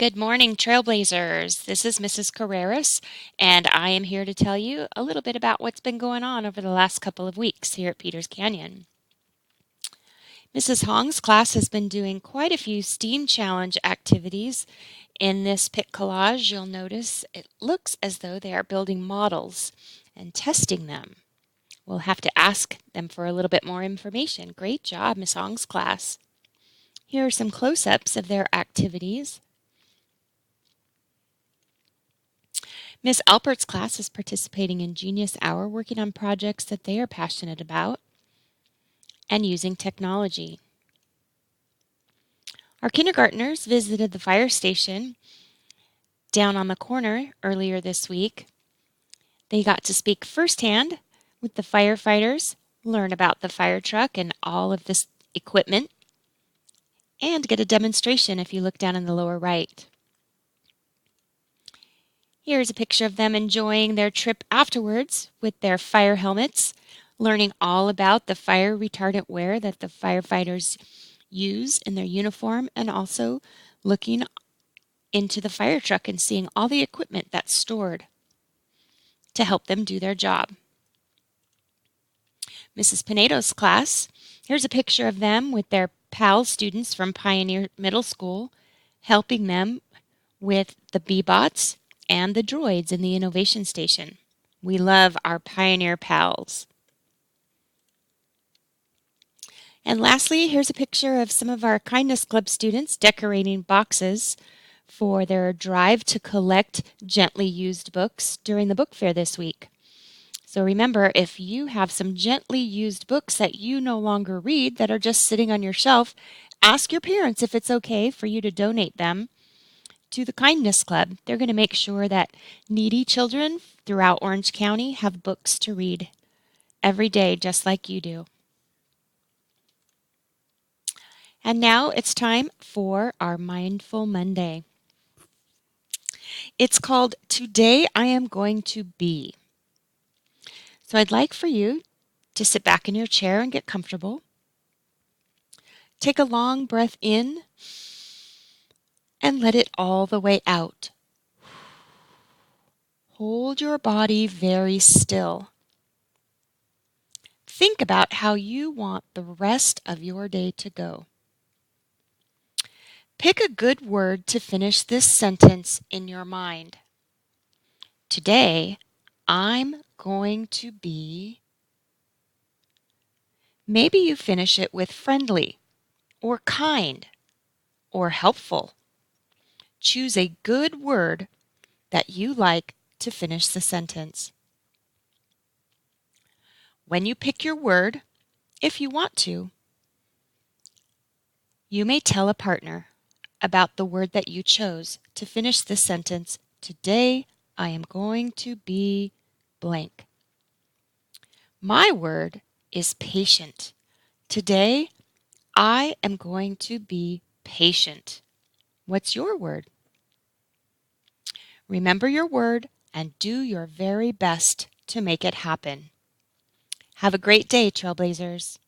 Good morning, Trailblazers. This is Mrs. Carreras, and I am here to tell you a little bit about what's been going on over the last couple of weeks here at Peters Canyon. Mrs. Hong's class has been doing quite a few STEAM Challenge activities. In this pic collage, you'll notice it looks as though they are building models and testing them. We'll have to ask them for a little bit more information. Great job, Miss Hong's class. Here are some close-ups of their activities. Miss Alpert's class is participating in Genius Hour, working on projects that they are passionate about and using technology. Our kindergartners visited the fire station down on the corner earlier this week. They got to speak firsthand with the firefighters, learn about the fire truck and all of this equipment, and get a demonstration if you look down in the lower right. Here's a picture of them enjoying their trip afterwards with their fire helmets, learning all about the fire retardant wear that the firefighters use in their uniform, and also looking into the fire truck and seeing all the equipment that's stored to help them do their job. Mrs. Pinedo's class, here's a picture of them with their PAL students from Pioneer Middle School, helping them with the B-Bots and the droids in the Innovation Station. We love our Pioneer pals. And lastly, here's a picture of some of our Kindness Club students decorating boxes for their drive to collect gently used books during the book fair this week. So remember, if you have some gently used books that you no longer read that are just sitting on your shelf, ask your parents if it's okay for you to donate them to the Kindness Club. They're going to make sure that needy children throughout Orange County have books to read every day, just like you do. And now it's time for our Mindful Monday. It's called Today I Am Going to Be. So I'd like for you to sit back in your chair and get comfortable. Take a long breath in and let it all the way out. Hold your body very still. Think about how you want the rest of your day to go. Pick a good word to finish this sentence in your mind. Today, I'm going to be. Maybe you finish it with friendly, or kind, or helpful. Choose a good word that you like to finish the sentence. When you pick your word, if you want to, you may tell a partner about the word that you chose to finish this sentence. Today, I am going to be blank. My word is patient. Today, I am going to be patient. What's your word? Remember your word and do your very best to make it happen. Have a great day, Trailblazers.